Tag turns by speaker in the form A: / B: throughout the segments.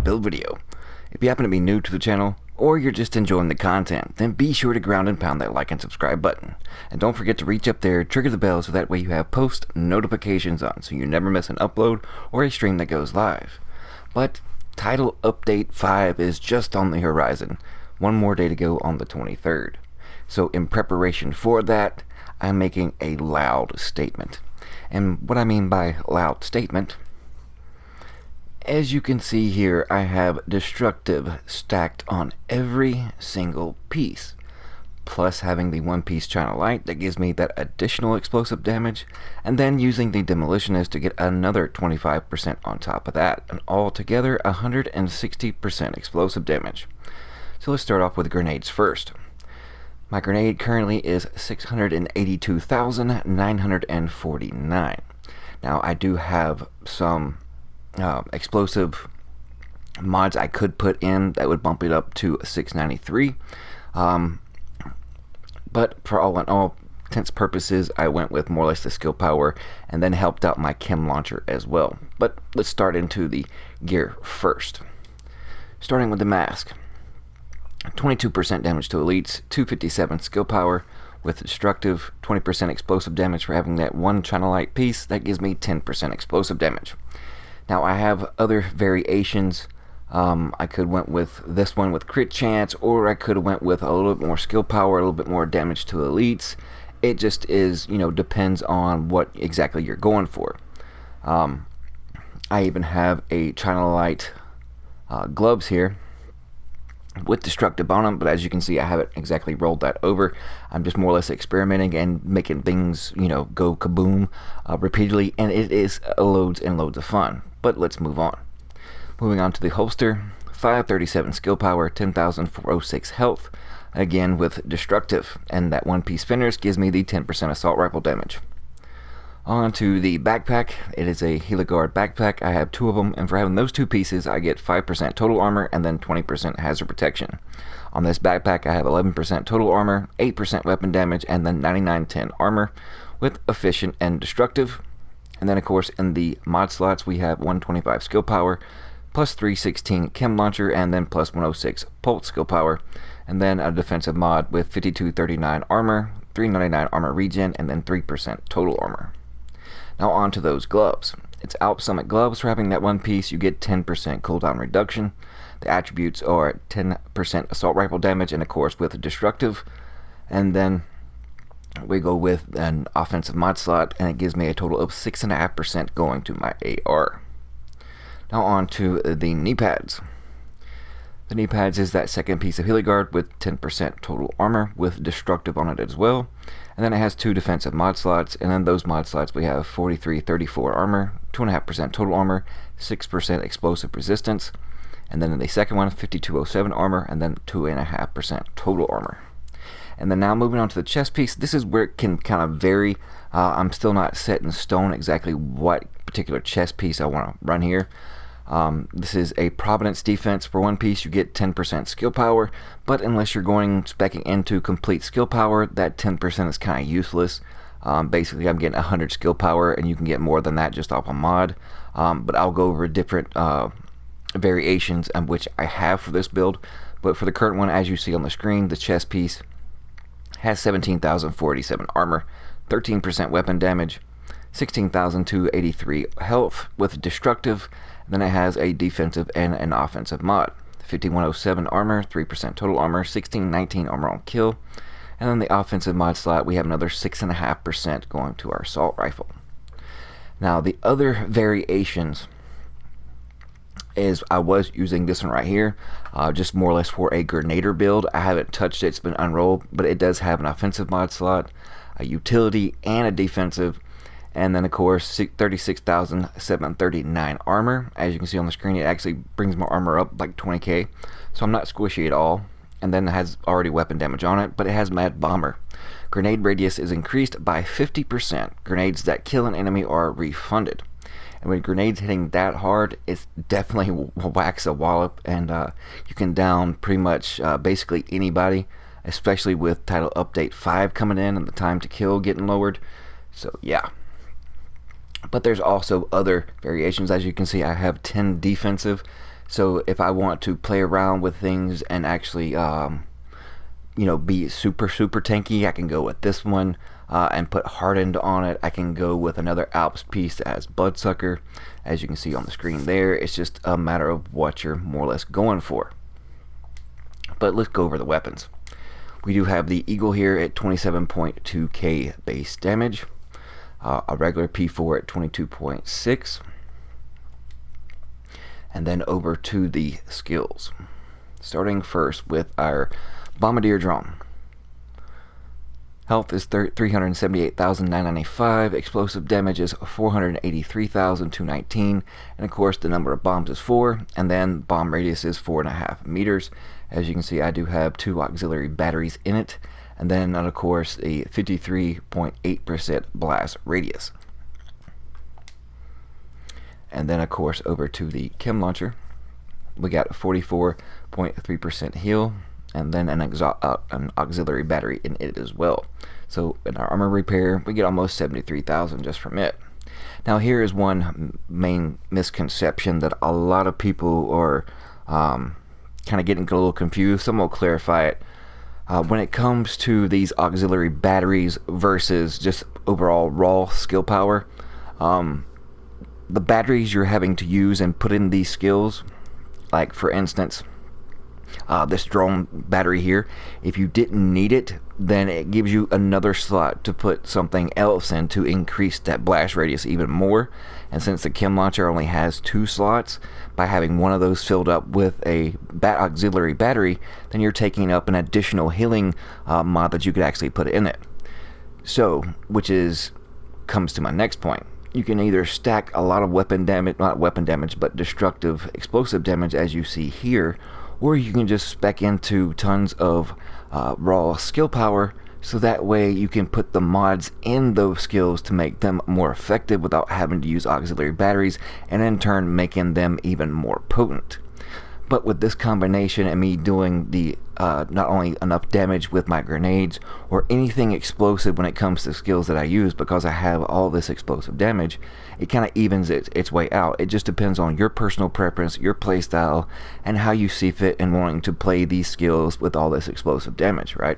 A: build video. If you happen to be new to the channel, or you're just enjoying the content, then be sure to ground and pound that like and subscribe button. And don't forget to reach up there, trigger the bell, so that way you have post notifications on, so you never miss an upload or a stream that goes live. But Title Update 5 is just on the horizon. One more day to go on the 23rd. So in preparation for that, I'm making a loud statement. And what I mean by loud statement, as you can see here, I have destructive stacked on every single piece, plus having the one piece China Light that gives me that additional explosive damage, and then using the Demolitionist to get another 25% on top of that, and altogether 160% explosive damage. So let's start off with grenades first. My grenade currently is 682,949. Now I do have some explosive mods I could put in that would bump it up to 693. But for all in all intents purposes, I went with more or less the skill power and then helped out my chem launcher as well. But let's start into the gear first. Starting with the mask. 22% damage to elites, 257 skill power with destructive, 20% explosive damage for having that one China Light piece. That gives me 10% explosive damage. Now I have other variations. I could went with this one with crit chance, or I could have went with a little bit more skill power, a little bit more damage to elites. It just is, depends on what exactly you're going for. I even have a China Light gloves here with destructive on them, but as you can see, I haven't exactly rolled that over. I'm just more or less experimenting and making things, go kaboom repeatedly, and it is loads and loads of fun. But let's move on. Moving on to the holster, 537 skill power, 10,406 health, again with destructive, and that one piece finish gives me the 10% assault rifle damage. On to the backpack. It is a Heliguard backpack. I have two of them, and for having those two pieces, I get 5% total armor and then 20% hazard protection. On this backpack, I have 11% total armor, 8% weapon damage, and then 9910 armor with efficient and destructive. And then, of course, in the mod slots, we have 125 skill power, plus 316 chem launcher, and then plus 106 pulse skill power, and then a defensive mod with 5239 armor, 399 armor regen, and then 3% total armor. Now on to those gloves. It's Alp Summit gloves. For having that one piece, you get 10% cooldown reduction. The attributes are 10% assault rifle damage, and of course with destructive. And then we go with an offensive mod slot, and it gives me a total of 6.5% going to my AR. Now on to the knee pads. The knee pads is that second piece of Heliguard with 10% total armor with destructive on it as well. And then it has two defensive mod slots, and then those mod slots we have 4334 armor, 2.5% total armor, 6% explosive resistance. And then in the second one, 5207 armor, and then 2.5% total armor. And then now moving on to the chest piece, this is where it can kind of vary. I'm still not set in stone exactly what particular chest piece I want to run here. This is a Providence defense. For one piece, you get 10% skill power, but unless you're going specking into complete skill power, that 10% is kind of useless. Basically, I'm getting 100 skill power, and you can get more than that just off a mod. But I'll go over different variations of which I have for this build. But for the current one, as you see on the screen, the chest piece has 17,487 armor, 13% weapon damage, 16,283 health with destructive. Then it has a defensive and an offensive mod. 5107 armor, 3% total armor, 1619 armor on kill. And then the offensive mod slot, we have another 6.5% going to our assault rifle. Now the other variations is I was using this one right here, just more or less for a grenader build. I haven't touched it, it's been unrolled, but it does have an offensive mod slot, a utility, and a defensive. And then of course 36,739 armor. As you can see on the screen, it actually brings my armor up like 20k, so I'm not squishy at all. And then it has already weapon damage on it, but it has Mad Bomber. Grenade radius is increased by 50%. Grenades that kill an enemy are refunded. And when grenades hitting that hard, it definitely whacks a wallop, and you can down pretty much basically anybody, especially with Title Update 5 coming in and the time to kill getting lowered. So yeah. But there's also other variations. As you can see, I have 10 defensive, So if I want to play around with things and actually be super tanky, I can go with this one, and put hardened on it. I can go with another Alps piece that has Bloodsucker, as you can see on the screen there. It's just a matter of what you're more or less going for. But let's go over the weapons. We do have the Eagle here at 27.2k base damage, a regular P4 at 22.6, and then over to the skills. Starting first with our Bombardier drone. Health is 378,995, explosive damage is 483,219, and of course the number of bombs is 4, and then bomb radius is 4.5 meters. As you can see, I do have 2 auxiliary batteries in it, and then of course a 53.8% blast radius. And then of course over to the chem launcher, we got 44.3% heal, and then an auxiliary battery in it as well. So in our armor repair, we get almost 73,000 just from it. Now here is one main misconception that a lot of people are kind of getting a little confused. Some will clarify it. When it comes to these auxiliary batteries versus just overall raw skill power, the batteries you're having to use and put in these skills, like for instance, this drone battery here, if you didn't need it, then it gives you another slot to put something else in to increase that blast radius even more. And since the chem launcher only has 2 slots, by having one of those filled up with a auxiliary battery, then you're taking up an additional healing mod that you could actually put in it. So, comes to my next point. You can either stack a lot of weapon damage, not weapon damage, but destructive explosive damage as you see here, or you can just spec into tons of raw skill power, so that way you can put the mods in those skills to make them more effective without having to use auxiliary batteries, and in turn making them even more potent. But with this combination and me doing the not only enough damage with my grenades or anything explosive when it comes to skills that I use, because I have all this explosive damage, it kind of evens its way out. It just depends on your personal preference, your playstyle, and how you see fit in wanting to play these skills with all this explosive damage, right?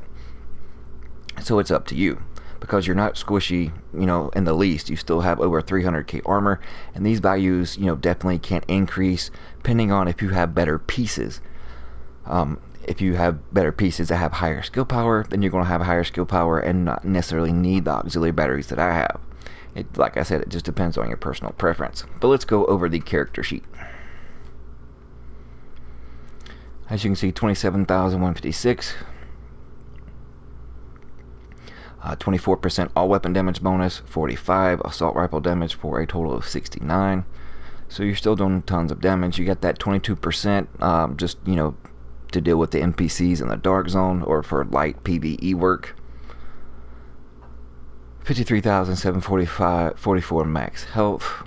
A: So it's up to you, because you're not squishy, in the least. You still have over 300k armor, and these values, definitely can increase depending on if you have better pieces. If you have better pieces that have higher skill power, then you're going to have higher skill power and not necessarily need the auxiliary batteries that I have. Like I said, it just depends on your personal preference. But let's go over the character sheet. As you can see, 27,156. 24% all weapon damage bonus, 45 assault rifle damage for a total of 69. So you're still doing tons of damage. You got that 22% just, to deal with the NPCs in the dark zone or for light PvE work. 53,744 max health,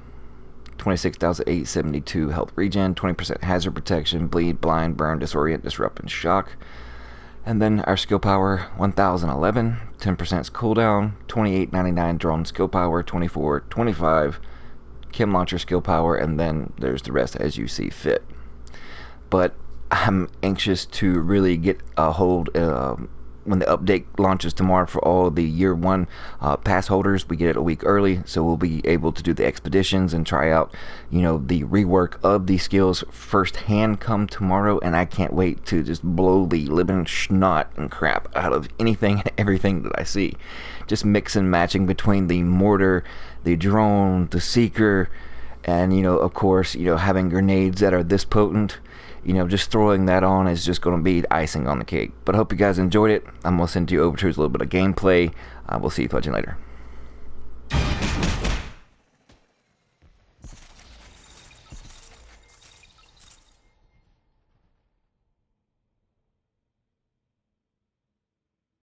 A: 26,872 health regen, 20% hazard protection, bleed, blind, burn, disorient, disrupt, and shock. And then our skill power, 1011, 10% cooldown, 2899 drone skill power, 2425 chem launcher skill power, and then there's the rest as you see fit. But I'm anxious to really get a hold when the update launches tomorrow for all the year 1 pass holders. We get it a week early, so we'll be able to do the expeditions and try out the rework of these skills firsthand come tomorrow. And I can't wait to just blow the living snot and crap out of anything and everything that I see. Just mix and matching between the mortar, the drone, the seeker, and of course having grenades that are this potent. Just throwing that on is just going to be icing on the cake. But I hope you guys enjoyed it. I'm going to send you over to a little bit of gameplay. We'll see you fudging later.